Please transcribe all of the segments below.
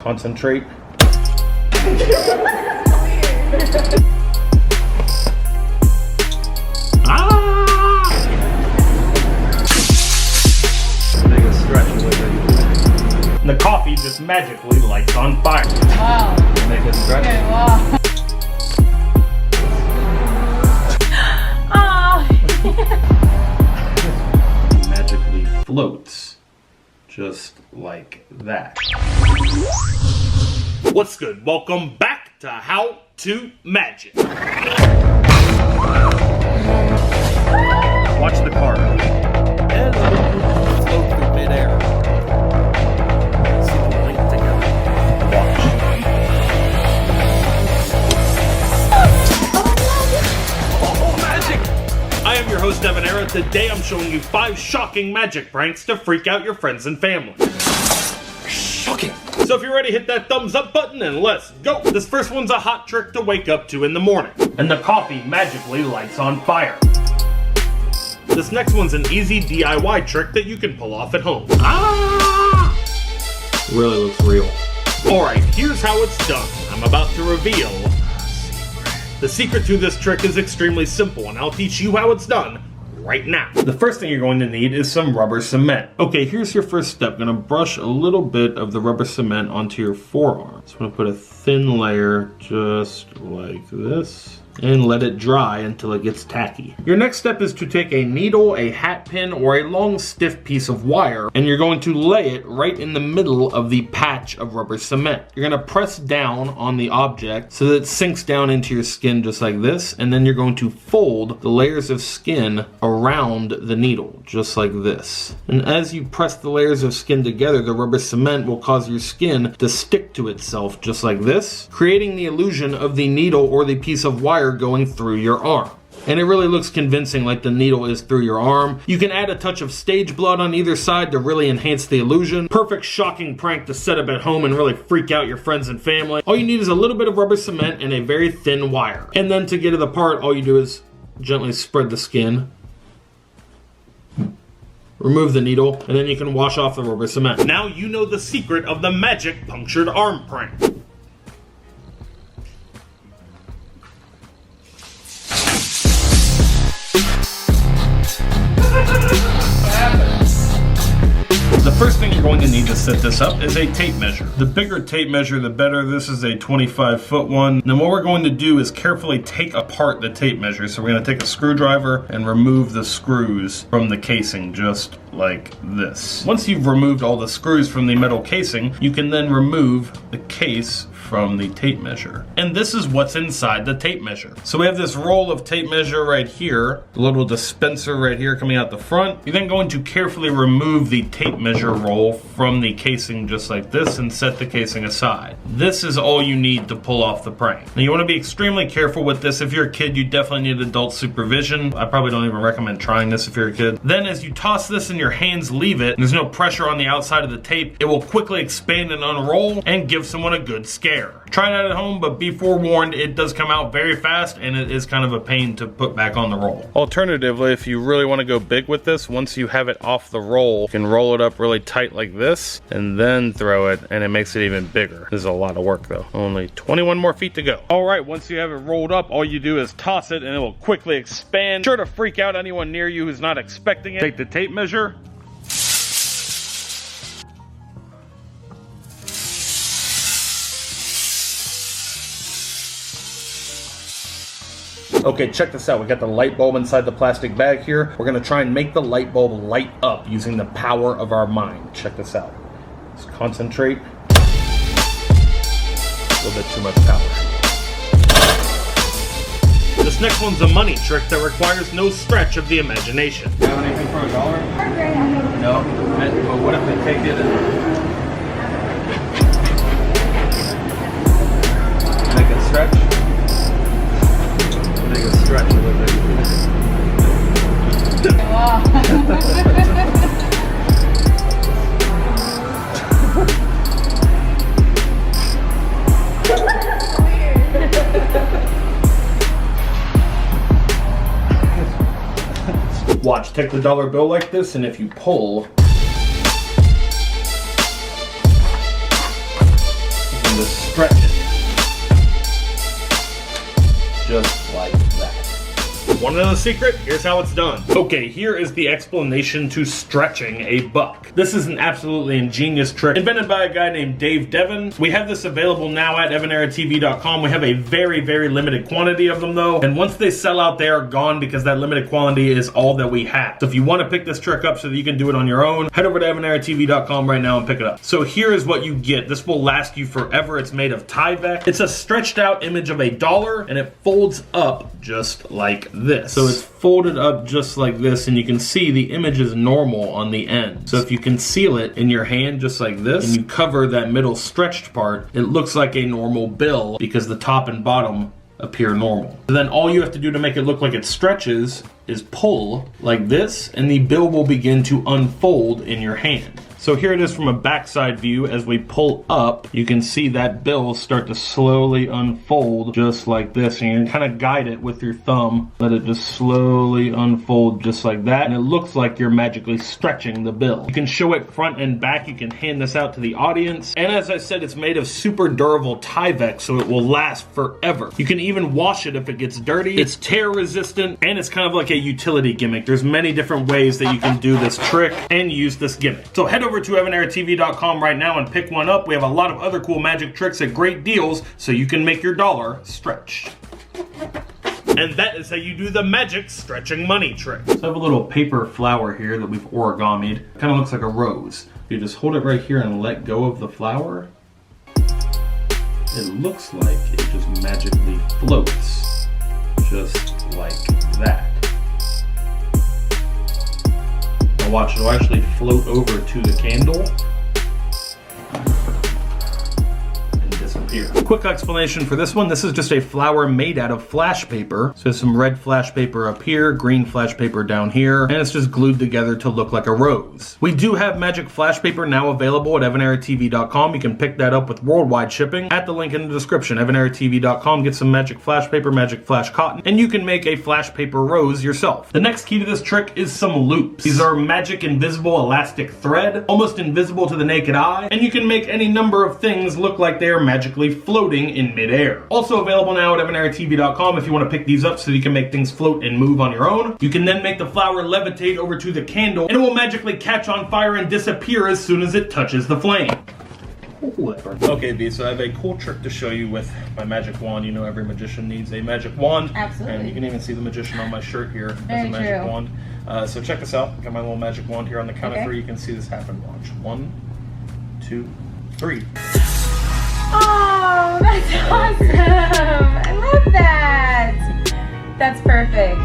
concentrate. Make a stretch with it. And the coffee just magically lights on fire. Wow. Make a stretch. Okay, wow. Magically floats just like that. What's good? Welcome back to How to Magic. Watch the card. Float through midair. See them link together. Watch. Oh, magic! I am your host, Evan Era. Today I'm showing you 5 shocking magic pranks to freak out your friends and family. Shocking. So if you're ready, hit that thumbs up button and let's go. This first one's a hot trick to wake up to in the morning. And the coffee magically lights on fire. This next one's an easy DIY trick that you can pull off at home. Really looks real. Alright, here's how it's done. I'm about to reveal the secret to this trick is extremely simple, and I'll teach you how it's done right now. The first thing you're going to need is some rubber cement. Okay, here's your first step. Gonna brush a little bit of the rubber cement onto your forearm. So I'm gonna put a thin layer just like this and let it dry until it gets tacky. Your next step is to take a needle, a hat pin, or a long stiff piece of wire, and you're going to lay it right in the middle of the patch of rubber cement. You're gonna press down on the object so that it sinks down into your skin just like this, and then you're going to fold the layers of skin around the needle, just like this. And as you press the layers of skin together, the rubber cement will cause your skin to stick to itself just like this, creating the illusion of the needle or the piece of wire going through your arm. And it really looks convincing, like the needle is through your arm. You can add a touch of stage blood on either side to really enhance the illusion. Perfect shocking prank to set up at home and really freak out your friends and family. All you need is a little bit of rubber cement and a very thin wire. And then to get it apart, all you do is gently spread the skin, remove the needle, and then you can wash off the rubber cement. Now you know the secret of the magic punctured arm prank. The first thing you're going to need to set this up is a tape measure. The bigger tape measure, the better. This is a 25-foot one. Then what we're going to do is carefully take apart the tape measure. So we're going to take a screwdriver and remove the screws from the casing, just like this. Once you've removed all the screws from the metal casing, you can then remove the case from the tape measure. And this is what's inside the tape measure. So we have this roll of tape measure right here, the little dispenser right here coming out the front. You're then going to carefully remove the tape measure roll from the casing just like this and set the casing aside. This is all you need to pull off the prank. Now you want to be extremely careful with this. If you're a kid, you definitely need adult supervision. I probably don't even recommend trying this if you're a kid. Then as you toss this and your hands leave it, and there's no pressure on the outside of the tape, it will quickly expand and unroll and give someone a good scare. Try that at home, but be forewarned, it does come out very fast and it is kind of a pain to put back on the roll. Alternatively, if you really want to go big with this, once you have it off the roll, you can roll it up really tight like this and then throw it, and it makes it even bigger. This is a lot of work though. Only 21 more feet to go. Alright, once you have it rolled up, all you do is toss it and it will quickly expand. Sure to freak out anyone near you who's not expecting it. Take the tape measure, okay, check this out. We got the light bulb inside the plastic bag here. We're gonna try and make the light bulb light up using the power of our mind. Check this out. Let's concentrate. A little bit too much power. This next one's a money trick that requires no stretch of the imagination. You have anything for $1? No. But what if they take it and make it stretch? Make it stretch a little bit. Wow. Watch, take the dollar bill like this, and if you pull, stretch it. Just like that. Want to know the secret? Here's how it's done. Okay, here is the explanation to stretching a buck. This is an absolutely ingenious trick invented by a guy named Dave Devon. We have this available now at evaneraTV.com. We have a very, very limited quantity of them though. And once they sell out, they are gone because that limited quantity is all that we have. So if you want to pick this trick up so that you can do it on your own, head over to evaneraTV.com right now and pick it up. So here is what you get. This will last you forever. It's made of Tyvek. It's a stretched out image of a dollar and it folds up just like this. So it's folded up just like this, and you can see the image is normal on the end. So if you conceal it in your hand just like this, and you cover that middle stretched part, it looks like a normal bill because the top and bottom appear normal. So then all you have to do to make it look like it stretches is pull like this, and the bill will begin to unfold in your hand. So here it is from a backside view. As we pull up, you can see that bill start to slowly unfold just like this. And you can kind of guide it with your thumb. Let it just slowly unfold just like that. And it looks like you're magically stretching the bill. You can show it front and back. You can hand this out to the audience. And as I said, it's made of super durable Tyvek, so it will last forever. You can even wash it if it gets dirty. It's tear resistant, and it's kind of like a utility gimmick. There's many different ways that you can do this trick and use this gimmick. So head over to evaneraTV.com right now and pick one up. We have a lot of other cool magic tricks at great deals so you can make your dollar stretch. And that is how you do the magic stretching money trick. So I have a little paper flower here that we've origamied. Kind of looks like a rose. You just hold it right here and let go of the flower. It looks like it just magically floats. Just like that. Watch, it'll actually float over to the candle and disappear. Quick explanation for this one. This is just a flower made out of flash paper. So there's some red flash paper up here, green flash paper down here, and it's just glued together to look like a rose. We do have magic flash paper now available at evaneraTV.com. You can pick that up with worldwide shipping at the link in the description. evaneraTV.com. Get some magic flash paper, magic flash cotton, and you can make a flash paper rose yourself. The next key to this trick is some loops. These are magic invisible elastic thread, almost invisible to the naked eye, and you can make any number of things look like they are magically floating in midair. Also available now at evaneraTV.com if you want to pick these up so you can make things float and move on your own. You can then make the flower levitate over to the candle, and it will magically catch on fire and disappear as soon as it touches the flame. Okay, B, so I have a cool trick to show you with my magic wand. You know every magician needs a magic wand. Absolutely. And you can even see the magician on my shirt here Very as a magic true. wand. So check this out. Got my little magic wand here on the count of Okay. 3. You can see this happen. Watch. 1, 2, 3. Oh, that's awesome! I love that! That's perfect.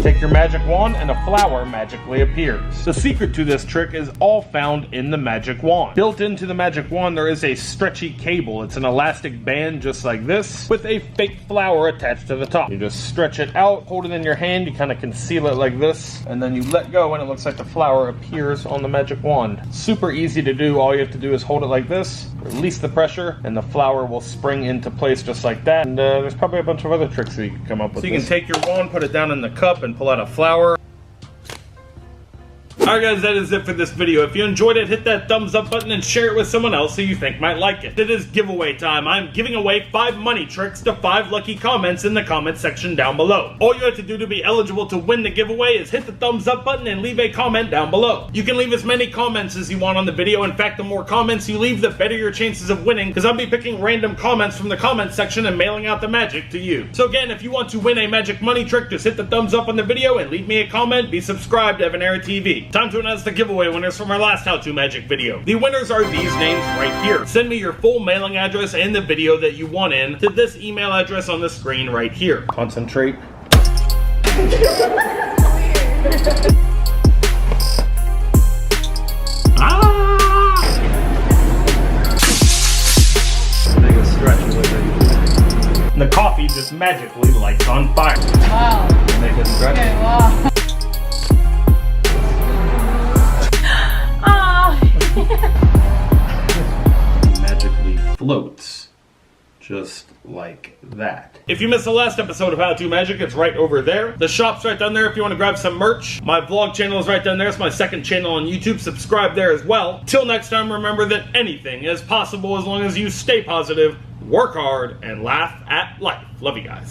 Take your magic wand and a flower magically appears. The secret to this trick is all found in the magic wand. Built into the magic wand there is a stretchy cable. It's an elastic band just like this with a fake flower attached to the top. You just stretch it out, hold it in your hand, you kind of conceal it like this, and then you let go and it looks like the flower appears on the magic wand. Super easy to do. All you have to do is hold it like this, release the pressure, and the flower will spring into place just like that. And there's probably a bunch of other tricks that you can come up with. So you can take your wand, put it down in the cup, and pull out a flower. Alright guys, that is it for this video. If you enjoyed it, hit that thumbs up button and share it with someone else who you think might like it. It is giveaway time. I'm giving away 5 money tricks to 5 lucky comments in the comment section down below. All you have to do to be eligible to win the giveaway is hit the thumbs up button and leave a comment down below. You can leave as many comments as you want on the video. In fact, the more comments you leave, the better your chances of winning, because I'll be picking random comments from the comment section and mailing out the magic to you. So again, if you want to win a magic money trick, just hit the thumbs up on the video and leave me a comment. Be subscribed to Evanera TV. Time to announce the giveaway winners from our last how-to magic video. The winners are these names right here. Send me your full mailing address and the video that you want in to this email address on the screen right here. Concentrate. Take a stretch with it. And the coffee just magically lights on fire. Wow. Make it stretch. Okay, wow. Magically floats Just like that. If you missed the last episode of How To Magic, it's right over there. The shop's right down there if you want to grab some merch. My vlog channel is right down there. It's my second channel on YouTube. Subscribe there as well. Till next time, remember that anything is possible as long as you stay positive, work hard, and laugh at life. Love you guys.